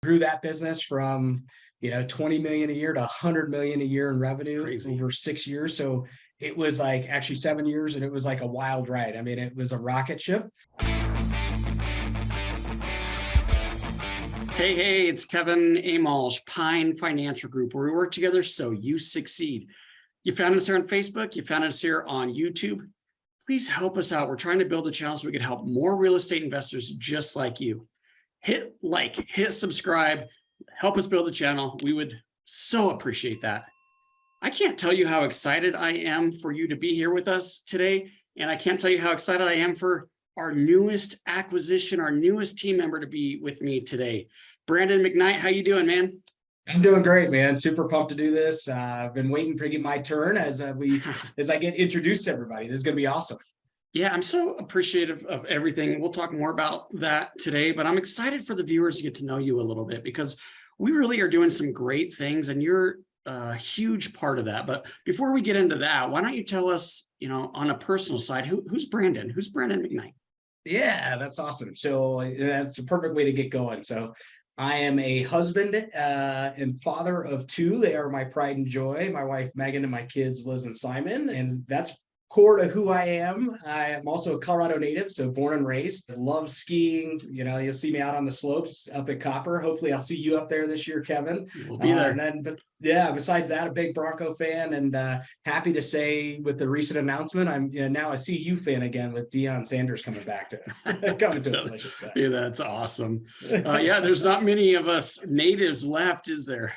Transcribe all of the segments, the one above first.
Grew that business from 20 million a year to 100 million a year in revenue over 6 years. So it was like actually 7 years, and it was like a wild ride. I mean, it was a rocket ship. Hey, it's Kevin Amolsch, Pine Financial Group, where we work together so you succeed. You found us here on Facebook. You found us here on YouTube. Please help us out. We're trying to build a channel so we can help more real estate investors just like you. Hit like, hit subscribe, help us build the channel. We would so appreciate that. I can't tell you how excited I am for you to be here with us today. And I can't tell you how excited I am for our newest acquisition, our newest team member to be with me today. Brandon McKnight, how you doing, man? I'm doing great, man. Super pumped to do this. I've been waiting to get my turn as I get introduced to everybody. This is going to be awesome. Yeah, I'm so appreciative of everything. We'll talk more about that today, but I'm excited for the viewers to get to know you a little bit because we really are doing some great things and you're a huge part of that. But before we get into that, why don't you tell us, on a personal side, who's Brandon? Who's Brandon McKnight? Yeah, that's awesome. So that's a perfect way to get going. So I am a husband and father of two. They are my pride and joy. My wife, Megan, and my kids, Liz and Simon. And that's core to who I am. I am also a Colorado native, so born and raised. I love skiing. You'll see me out on the slopes up at Copper. Hopefully I'll see you up there this year, Kevin. We'll be there. Besides that, a big Bronco fan, and happy to say with the recent announcement, I'm now a CU fan again with Deion Sanders coming back to us. Coming to us, I should say. Yeah, that's awesome. There's not many of us natives left, is there?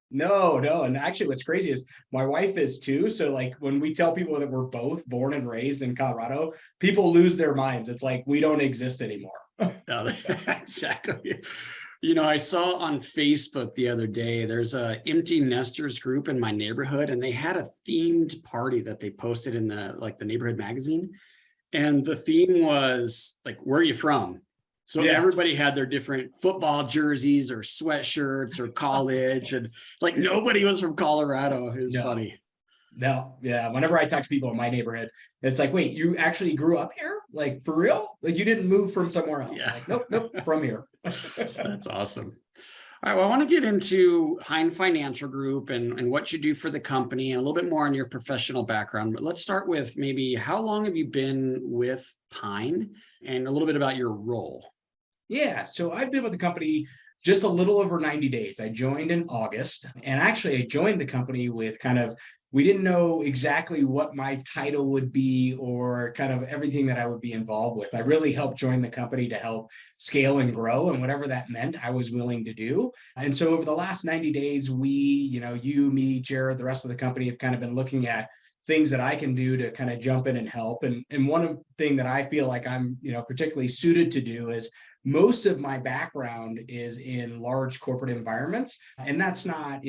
No. And actually what's crazy is my wife is too. So like when we tell people that we're both born and raised in Colorado, people lose their minds. It's like we don't exist anymore. No, exactly. I saw on Facebook the other day, there's a empty nesters group in my neighborhood, and they had a themed party that they posted in the neighborhood magazine. And the theme was like, where are you from? So everybody had their different football jerseys or sweatshirts or college, and like nobody was from Colorado. It was funny. No, yeah. Whenever I talk to people in my neighborhood, it's like, wait, you actually grew up here? Like for real? Like you didn't move from somewhere else? Yeah. Like, nope, from here. That's awesome. All right, well, I want to get into Pine Financial Group and what you do for the company and a little bit more on your professional background. But let's start with maybe how long have you been with Pine and a little bit about your role? Yeah, so I've been with the company just a little over 90 days. I joined in August, and actually I joined the company with we didn't know exactly what my title would be or kind of everything that I would be involved with. I really helped join the company to help scale and grow, and whatever that meant, I was willing to do. And so over the last 90 days, you, me, Jared, the rest of the company have kind of been looking at things that I can do to kind of jump in and help. And one thing that I feel like I'm, particularly suited to do is most of my background is in large corporate environments. And that's not,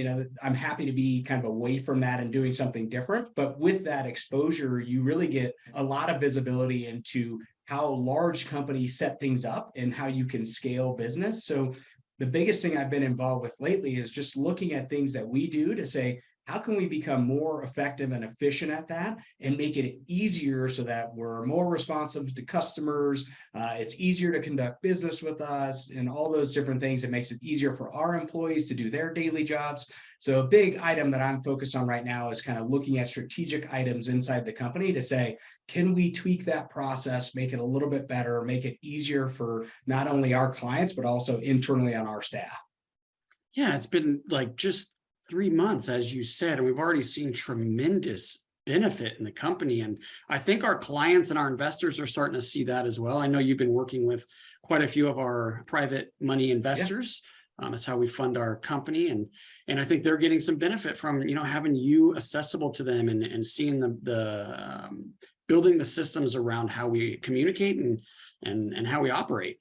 I'm happy to be kind of away from that and doing something different. But with that exposure, you really get a lot of visibility into how large companies set things up and how you can scale business. So the biggest thing I've been involved with lately is just looking at things that we do to say, how can we become more effective and efficient at that and make it easier so that we're more responsive to customers? It's easier to conduct business with us and all those different things. It makes it easier for our employees to do their daily jobs. So a big item that I'm focused on right now is kind of looking at strategic items inside the company to say, can we tweak that process, make it a little bit better, make it easier for not only our clients, but also internally on our staff? Yeah, it's been like just 3 months, as you said, and we've already seen tremendous benefit in the company. And I think our clients and our investors are starting to see that as well. I know you've been working with quite a few of our private money investors. Yeah. That's how we fund our company. And I think they're getting some benefit from, having you accessible to them and seeing the building the systems around how we communicate and how we operate.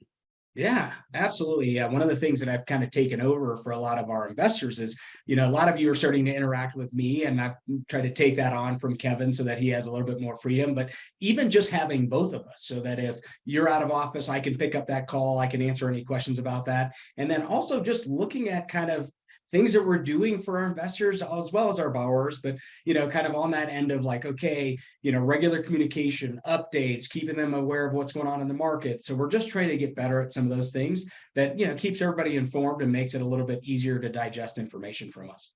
Yeah, absolutely. Yeah. One of the things that I've kind of taken over for a lot of our investors is, a lot of you are starting to interact with me, and I've tried to take that on from Kevin so that he has a little bit more freedom. But even just having both of us so that if you're out of office, I can pick up that call, I can answer any questions about that. And then also just looking at kind of things that we're doing for our investors as well as our borrowers, but, kind of on that end of like, okay, regular communication, updates, keeping them aware of what's going on in the market. So we're just trying to get better at some of those things that, keeps everybody informed and makes it a little bit easier to digest information from us.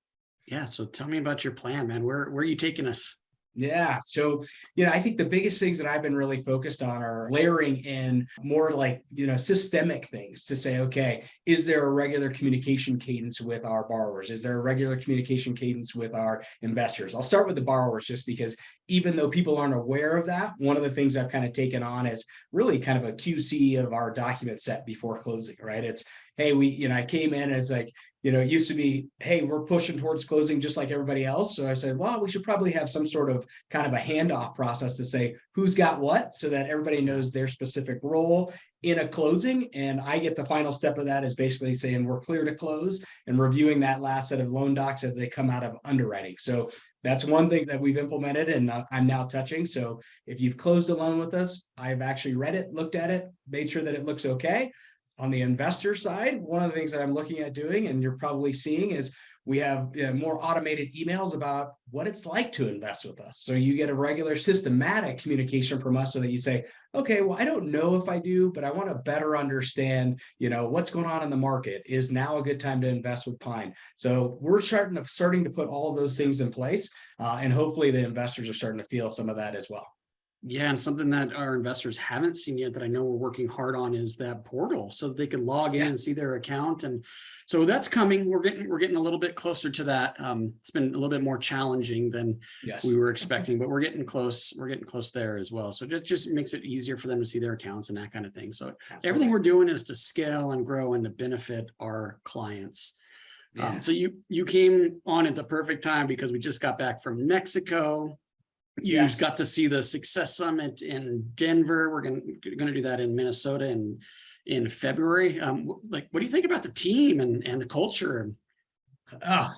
Yeah. So tell me about your plan, man. Where are you taking us? Yeah. So, I think the biggest things that I've been really focused on are layering in more like, systemic things to say, okay, is there a regular communication cadence with our borrowers? Is there a regular communication cadence with our investors? I'll start with the borrowers just because even though people aren't aware of that, one of the things I've kind of taken on is really kind of a QC of our document set before closing, right? It's, hey, I came in as like, it used to be, hey, we're pushing towards closing just like everybody else. So I said, well, we should probably have some sort of kind of a handoff process to say who's got what so that everybody knows their specific role in a closing. And I get the final step of that is basically saying we're clear to close and reviewing that last set of loan docs as they come out of underwriting. So that's one thing that we've implemented and I'm now touching. So if you've closed a loan with us, I've actually read it, looked at it, made sure that it looks okay. On the investor side, one of the things that I'm looking at doing, and you're probably seeing, is we have more automated emails about what it's like to invest with us. So you get a regular systematic communication from us so that you say, okay, well, I don't know if I do, but I want to better understand, what's going on in the market. Is now a good time to invest with Pine? So we're starting to put all of those things in place. And hopefully the investors are starting to feel some of that as well. Yeah, and something that our investors haven't seen yet that I know we're working hard on is that portal so that they can log in and see their account. And so that's coming. We're getting a little bit closer to that. It's been a little bit more challenging than we were expecting, but we're getting close. We're getting close there as well. So it just makes it easier for them to see their accounts and that kind of thing. So everything we're doing is to scale and grow and to benefit our clients. Yeah. So you came on at the perfect time because we just got back from Mexico. You just got to see the Success Summit in Denver. We're going to do that in Minnesota in February. What do you think about the team and the culture? Oh,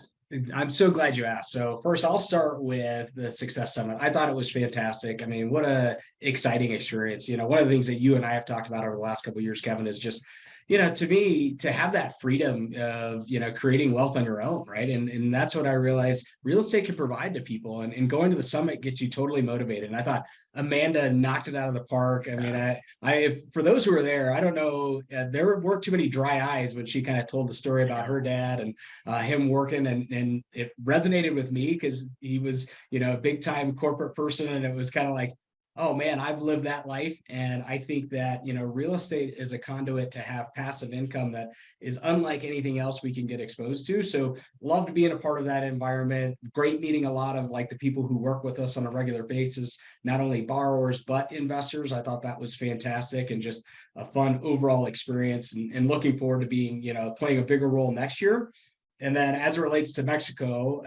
I'm so glad you asked. So first, I'll start with the Success Summit. I thought it was fantastic. I mean, what a exciting experience. One of the things that you and I have talked about over the last couple of years, Kevin, is just to me, to have that freedom of, creating wealth on your own, right? And that's what I realized real estate can provide to people. And going to the summit gets you totally motivated. And I thought Amanda knocked it out of the park. I mean, I for those who were there, I don't know, there weren't too many dry eyes when she kind of told the story about her dad and him working. And it resonated with me because he was, a big time corporate person. And it was kind of like, oh man, I've lived that life. And I think that, real estate is a conduit to have passive income that is unlike anything else we can get exposed to. So loved being a part of that environment. Great meeting a lot of like the people who work with us on a regular basis, not only borrowers, but investors. I thought that was fantastic and just a fun overall experience and looking forward to being, playing a bigger role next year. And then as it relates to Mexico,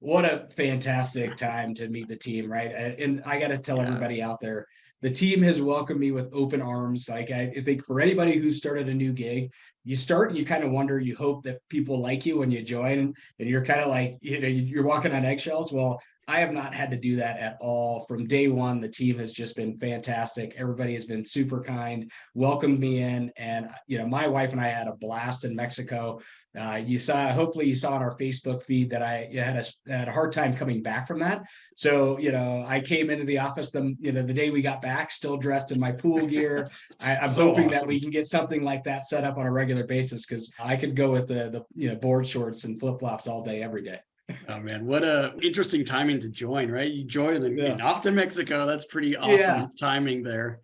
what a fantastic time to meet the team, right? And I got to tell everybody out there, the team has welcomed me with open arms. Like I think for anybody who's started a new gig, you start and you kind of wonder, you hope that people like you when you join and you're kind of like, you're walking on eggshells. Well, I have not had to do that at all. From day one, the team has just been fantastic. Everybody has been super kind, welcomed me in. And, my wife and I had a blast in Mexico. Hopefully you saw on our Facebook feed that I had a hard time coming back from that. So, I came into the office, the day we got back, still dressed in my pool gear. I'm so hoping that we can get something like that set up on a regular basis because I could go with the board shorts and flip flops all day, every day. Oh man, what a interesting timing to join, right? You join and then off to Mexico. That's pretty awesome timing there.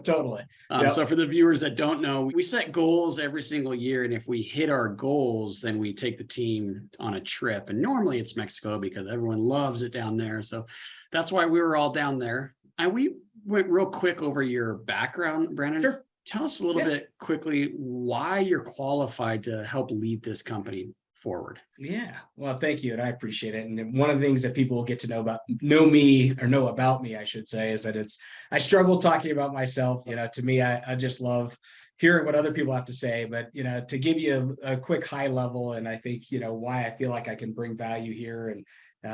Totally. So for the viewers that don't know, we set goals every single year. And if we hit our goals, then we take the team on a trip. And normally it's Mexico because everyone loves it down there. So that's why we were all down there. And we went real quick over your background, Brandon. Sure. Tell us a little bit quickly why you're qualified to help lead this company forward. Yeah. Well, thank you. And I appreciate it. And one of the things that people will get to know about me, I should say, is that I struggle talking about myself. To me, I just love hearing what other people have to say, but, to give you a quick high level, and I think, why I feel like I can bring value here and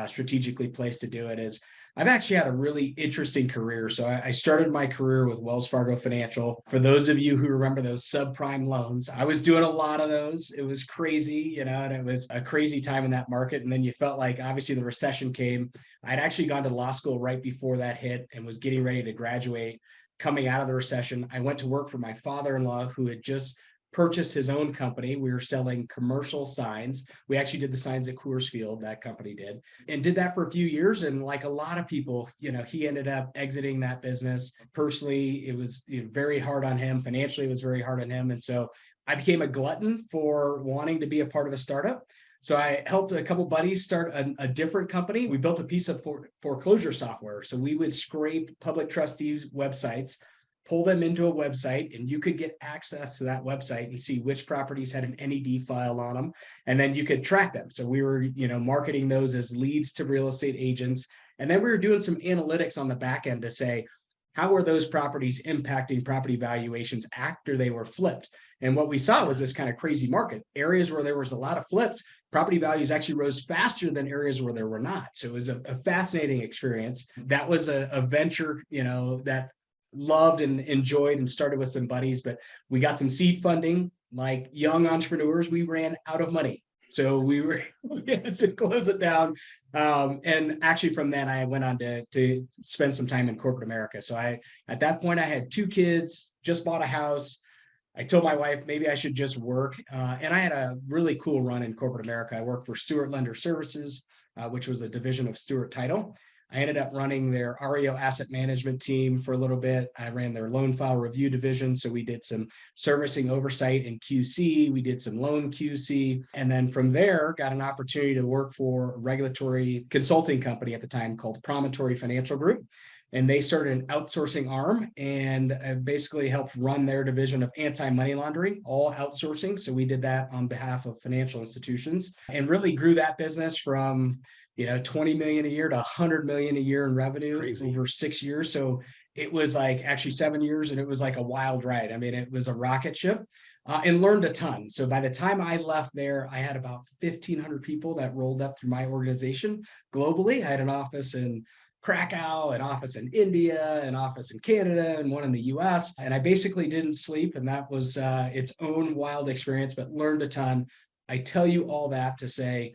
strategically placed to do it, is I've actually had a really interesting career. So I started my career with Wells Fargo Financial. For those of you who remember those subprime loans, I was doing a lot of those. It was crazy, and it was a crazy time in that market. And then you felt like obviously the recession came. I'd actually gone to law school right before that hit and was getting ready to graduate. Coming out of the recession, I went to work for my father-in-law, who had just purchased his own company. We were selling commercial signs. We actually did the signs at Coors Field, that company did, and did that for a few years. And like a lot of people, he ended up exiting that business. Personally, it was very hard on him. Financially, it was very hard on him. And so I became a glutton for wanting to be a part of a startup. So I helped a couple buddies start a different company. We built a piece of foreclosure software. So we would scrape public trustees' websites, pull them into a website, and you could get access to that website and see which properties had an NED file on them. And then you could track them. So we were, marketing those as leads to real estate agents. And then we were doing some analytics on the back end to say, how are those properties impacting property valuations after they were flipped? And what we saw was this kind of crazy market. Areas where there was a lot of flips, property values actually rose faster than areas where there were not. So it was a fascinating experience. That was a venture, that loved and enjoyed, and started with some buddies, but we got some seed funding. Like young entrepreneurs, we ran out of money. So we had to close it down. And actually from then I went on to spend some time in corporate America. So at that point I had 2 kids, just bought a house. I told my wife maybe I should just work. And I had a really cool run in corporate America. I worked for Stewart Lender Services, which was a division of Stewart Title. I ended up running their REO asset management team for a little bit. I ran their loan file review division. So we did some servicing oversight and QC. We did some loan QC. And then from there, got an opportunity to work for a regulatory consulting company at the time called Promontory Financial Group. And they started an outsourcing arm and basically helped run their division of anti-money laundering, all outsourcing. So we did that on behalf of financial institutions and really grew that business from 20 million a year to 100 million a year in revenue over 6 years. So it was like actually 7 years, and it was like a wild ride. I mean, it was a rocket ship, and learned a ton. So by the time I left there, I had about 1,500 people that rolled up through my organization globally. I had an office in Krakow, an office in India, an office in Canada, and one in the US. And I basically didn't sleep. And that was its own wild experience, but learned a ton. I tell you all that to say,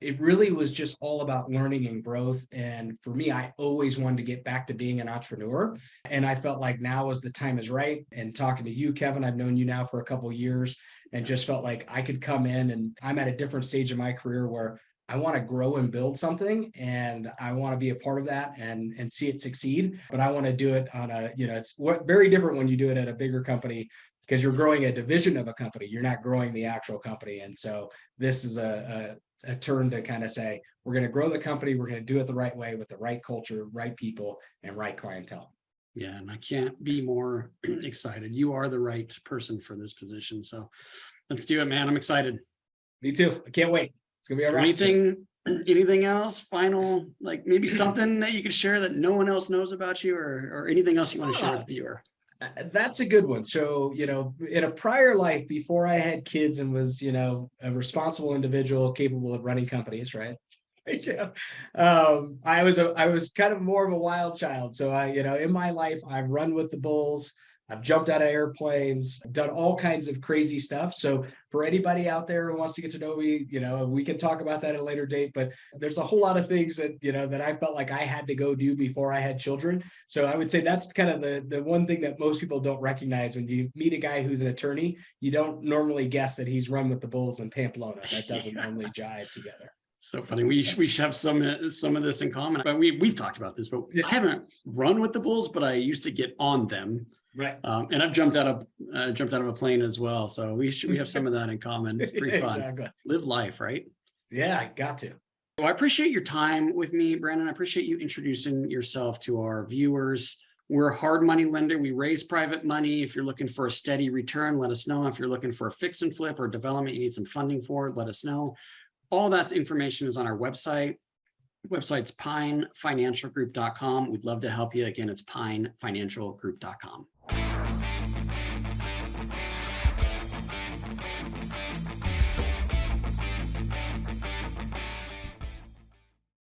it really was just all about learning and growth. And for me, I always wanted to get back to being an entrepreneur. And I felt like now was the time is right. And talking to you, Kevin, I've known you now for a couple of years, and just felt like I could come in, and I'm at a different stage of my career where I want to grow and build something, and I want to be a part of that and see it succeed. But I want to do it on it's very different when you do it at a bigger company, because you're growing a division of a company. You're not growing the actual company. And so this is a turn to kind of say, we're going to grow the company. We're going to do it the right way with the right culture, right people, and right clientele. Yeah. And I can't be more excited. You are the right person for this position. So let's do it, man. I'm excited. Me too. I can't wait. It's going to be anything else final, like maybe something that you could share that no one else knows about you, or anything else you want to share with the viewer? That's a good one. So, in a prior life, before I had kids and was, a responsible individual capable of running companies, right? I was kind of more of a wild child. So in my life, I've run with the bulls. I've jumped out of airplanes, done all kinds of crazy stuff. So for anybody out there who wants to get to know me, we can talk about that at a later date, but there's a whole lot of things that, that I felt like I had to go do before I had children. So I would say that's kind of the one thing that most people don't recognize. When you meet a guy who's an attorney, you don't normally guess that he's run with the bulls in Pamplona. That doesn't normally jive together. So funny. We should have some of this in common, but we've talked about this, but I haven't run with the bulls, but I used to get on them. Right. And I've jumped out of a plane as well. So we have some of that in common. It's pretty fun. Exactly. Live life, right? Yeah, I got to. Well, I appreciate your time with me, Brandon. I appreciate you introducing yourself to our viewers. We're a hard money lender. We raise private money. If you're looking for a steady return, let us know. If you're looking for a fix and flip or development, you need some funding for it, let us know. All that information is on our website. Website's pinefinancialgroup.com. We'd love to help you. Again, it's pinefinancialgroup.com.